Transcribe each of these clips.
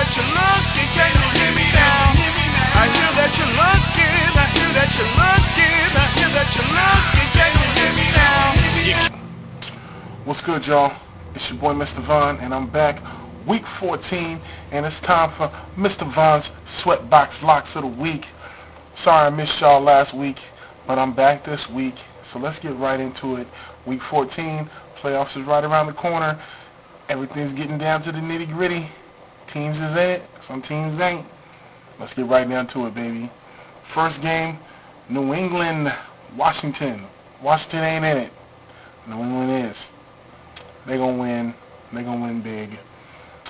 that you're looking, can you hear me now? I hear that you're looking, I hear that you're looking, I hear that you're looking, can you hear me now? What's good, y'all? It's your boy Mr. Vaughn, and I'm back week 14, and it's time for Mr. Vaughn's Sweatbox Locks of the Week. Sorry I missed y'all last week, but I'm back this week, so let's get right into it. Week 14, playoffs is right around the corner. Everything's getting down to the nitty-gritty. Teams is in it, some teams ain't. Let's get right down to it, baby. First game, New England, Washington. Washington ain't in it. New England is. They're going to win. They're going to win big.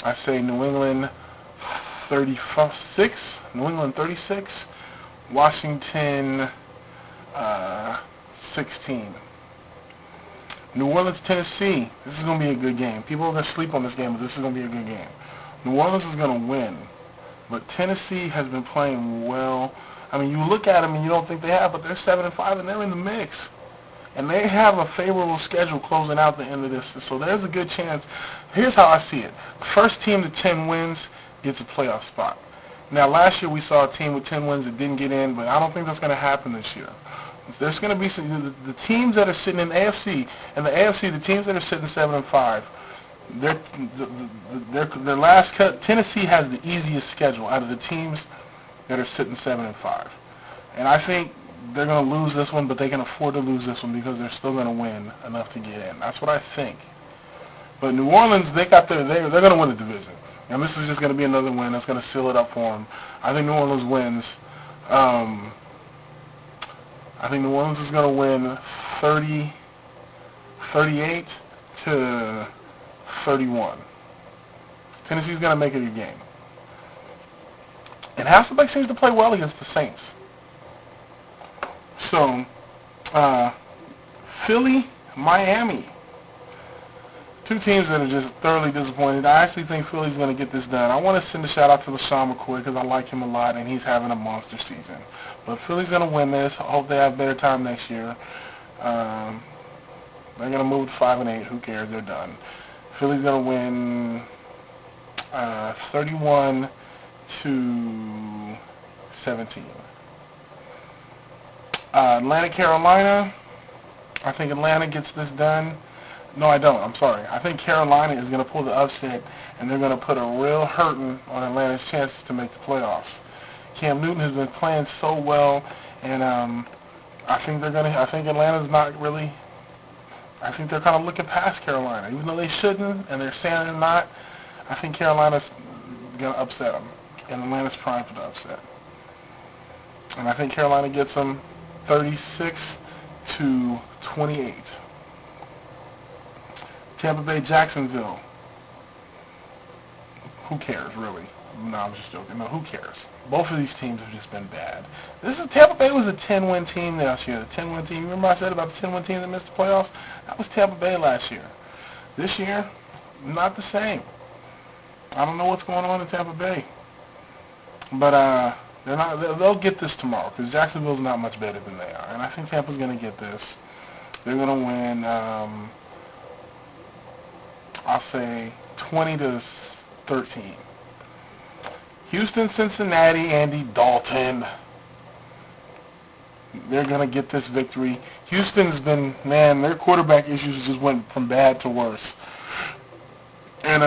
I say New England 36. New England 36. Washington 16. New Orleans, Tennessee. This is going to be a good game. People are going to sleep on this game, but this is going to be a good game. New Orleans is going to win. But Tennessee has been playing well. I mean, you look at them and you don't think they have, but they're 7-5 and they're in the mix. And they have a favorable schedule closing out the end of this. So there's a good chance. Here's how I see it. First team to 10 wins gets a playoff spot. Now, last year we saw a team with 10 wins that didn't get in, but I don't think that's going to happen this year. There's going to be some, the teams that are sitting in the AFC, and the AFC, the teams that are sitting 7-5, their last cut, Tennessee has the easiest schedule out of the teams that are sitting 7-5. And I think they're going to lose this one, but they can afford to lose this one because they're still going to win enough to get in. That's what I think. But New Orleans, they're going to win the division. And this is just going to be another win that's going to seal it up for them. I think New Orleans wins. I think New Orleans is going to win 38 to 31. Tennessee's going to make it a game. And Hasselbeck seems to play well against the Saints. So, Philly, Miami. Two teams that are just thoroughly disappointed. I actually think Philly's going to get this done. I want to send a shout out to LaShawn McCoy because I like him a lot and he's having a monster season. But Philly's going to win this. I hope they have a better time next year. They're going to move to 5-8. Who cares? They're done. Philly's going to win 31 to 17. Atlanta, Carolina. I think Atlanta gets this done. No, I don't. I'm sorry. I think Carolina is going to pull the upset, and they're going to put a real hurting on Atlanta's chances to make the playoffs. Cam Newton has been playing so well, and I think Atlanta's not really. I think they're kind of looking past Carolina, even though they shouldn't, and they're saying they're not. I think Carolina's going to upset them, and Atlanta's primed for the upset. And I think Carolina gets them 36 to 28. Tampa Bay, Jacksonville. Who cares, really? No, I'm just joking. No, who cares? Both of these teams have just been bad. Tampa Bay was a 10-win team last year. The 10-win team. Remember I said about the 10-win team that missed the playoffs? That was Tampa Bay last year. This year, not the same. I don't know what's going on in Tampa Bay. But they'll get this tomorrow because Jacksonville's not much better than they are. And I think Tampa's going to get this. They're going to win, I'll say 20 to 13. Houston, Cincinnati, Andy Dalton. They're going to get this victory. Houston's been, man, their quarterback issues just went from bad to worse. And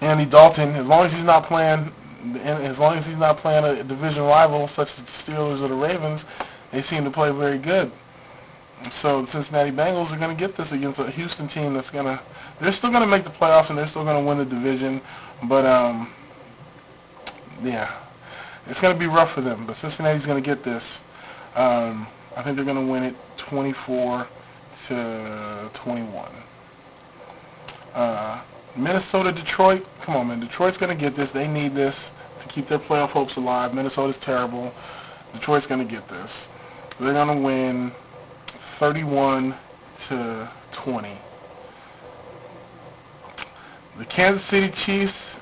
Andy Dalton, as long as he's not playing a division rival such as the Steelers or the Ravens, they seem to play very good. So the Cincinnati Bengals are going to get this against a Houston team they're still going to make the playoffs and they're still going to win the division. But, yeah, it's going to be rough for them. But Cincinnati's going to get this. I think they're going to win it 24 to 21. Minnesota, Detroit. Come on, man. Detroit's going to get this. They need this to keep their playoff hopes alive. Minnesota's terrible. Detroit's going to get this. They're going to win 31 to 20. The Kansas City Chiefs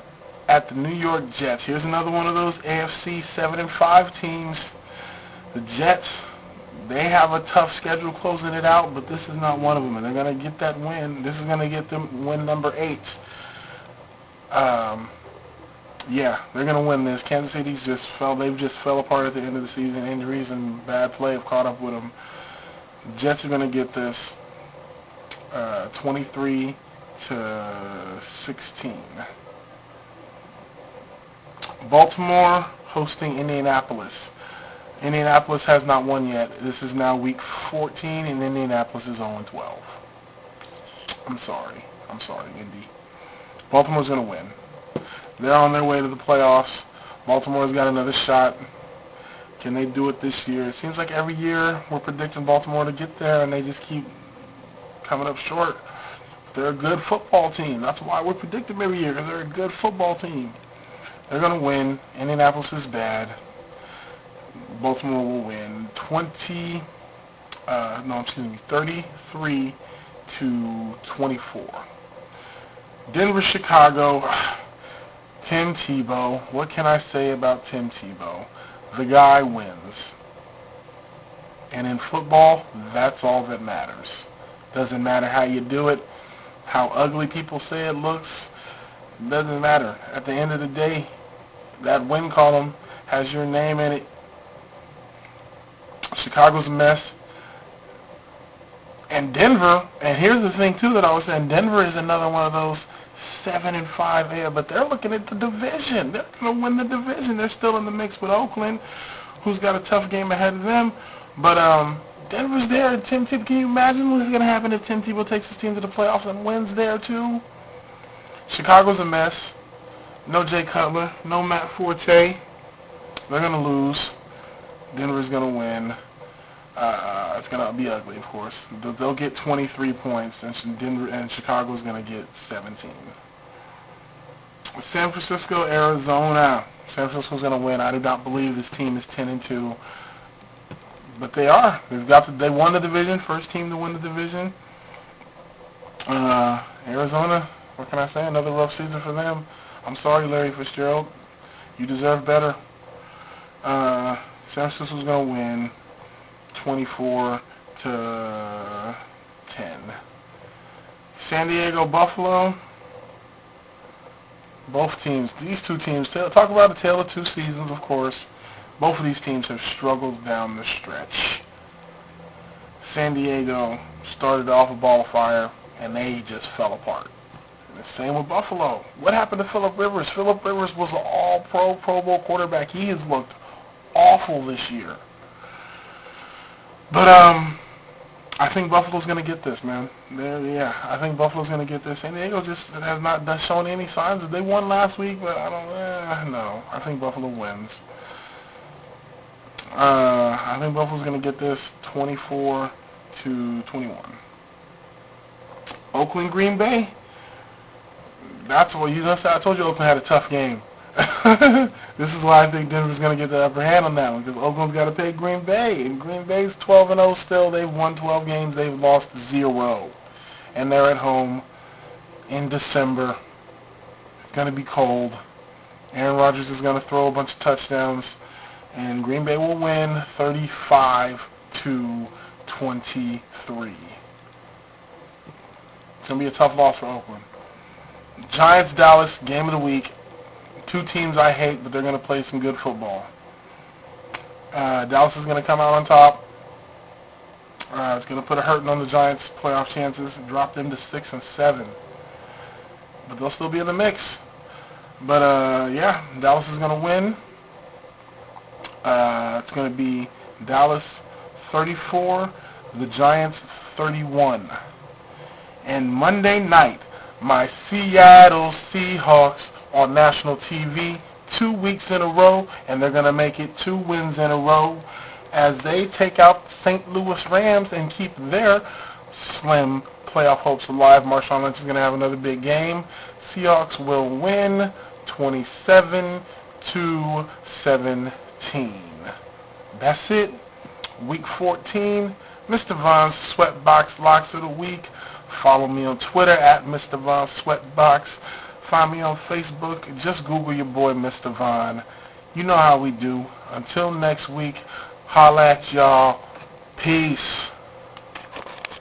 at the New York Jets. Here's another one of those AFC 7-5 teams. The Jets, they have a tough schedule closing it out, but this is not one of them, and they're going to get that win. This is going to get them win number 8. Yeah, they're gonna win this. Kansas City's they've just fell apart at the end of the season. Injuries and bad play have caught up with them. Jets are gonna get this 23 to 16. Baltimore hosting Indianapolis. Indianapolis has not won yet. This is now week 14, and Indianapolis is 0-12. I'm sorry, Indy. Baltimore's gonna win. They're on their way to the playoffs. Baltimore's got another shot. Can they do it this year? It seems like every year we're predicting Baltimore to get there, and they just keep coming up short. They're a good football team. That's why we're predicting every year, because they're a good football team. They're going to win. Indianapolis is bad. Baltimore will win 33 to 24. Denver, Chicago. Tim Tebow. What can I say about Tim Tebow? The guy wins. And in football, that's all that matters. Doesn't matter how you do it, how ugly people say it looks. Doesn't matter. At the end of the day, that win column has your name in it. Chicago's a mess. And Denver, and here's the thing too that I was saying, Denver is another one of those 7-5 here, but they're looking at the division. They're going to win the division. They're still in the mix with Oakland, who's got a tough game ahead of them. But Denver's there, and Tim Tebow. Can you imagine what's going to happen if Tim Tebow takes his team to the playoffs and wins there too? Chicago's a mess. No Jay Cutler, no Matt Forte. They're going to lose. Denver's going to win. It's going to be ugly, of course. They'll get 23 points, and Chicago's going to get 17. San Francisco, Arizona. San Francisco's going to win. I do not believe this team is 10-2, but they are. They won the division. First team to win the division. Arizona. What can I say? Another rough season for them. I'm sorry, Larry Fitzgerald. You deserve better. San Francisco's going to win 24 to 10. San Diego, Buffalo. Both teams, these two teams, talk about a tale of two seasons, of course. Both of these teams have struggled down the stretch. San Diego started off a ball of fire, and they just fell apart. And the same with Buffalo. What happened to Phillip Rivers? Phillip Rivers was an all-pro, Pro Bowl quarterback. He has looked awful this year. But I think Buffalo's going to get this, man. I think Buffalo's going to get this. San Diego just has not shown any signs. They won last week, but I don't no. I think Buffalo wins. I think Buffalo's going to get this 24 to 21. Oakland, Green Bay. That's what I told you Oakland had a tough game. This is why I think Denver's going to get the upper hand on that one, because Oakland's got to play Green Bay, and Green Bay's 12-0 still. They've won 12 games. They've lost 0, and they're at home in December. It's going to be cold. Aaron Rodgers is going to throw a bunch of touchdowns, and Green Bay will win 35 to 23. It's going to be a tough loss for Oakland. Giants, Dallas, game of the week. Two teams I hate, but they're going to play some good football. Dallas is going to come out on top. It's going to put a hurting on the Giants' playoff chances and drop them to 6-7. But they'll still be in the mix. But, Dallas is going to win. It's going to be Dallas 34, the Giants 31. And Monday night, my Seattle Seahawks on national TV 2 weeks in a row, and they're going to make it 2 wins in a row as they take out St. Louis Rams and keep their slim playoff hopes alive. Marshawn Lynch is going to have another big game. Seahawks will win 27 to 17. That's it. Week 14. Mr. Von's Sweatbox Locks of the Week. Follow me on Twitter at Mr. Von Sweatbox. Find me on Facebook. Just Google your boy, Mr. Von. You know how we do. Until next week, holla at y'all. Peace.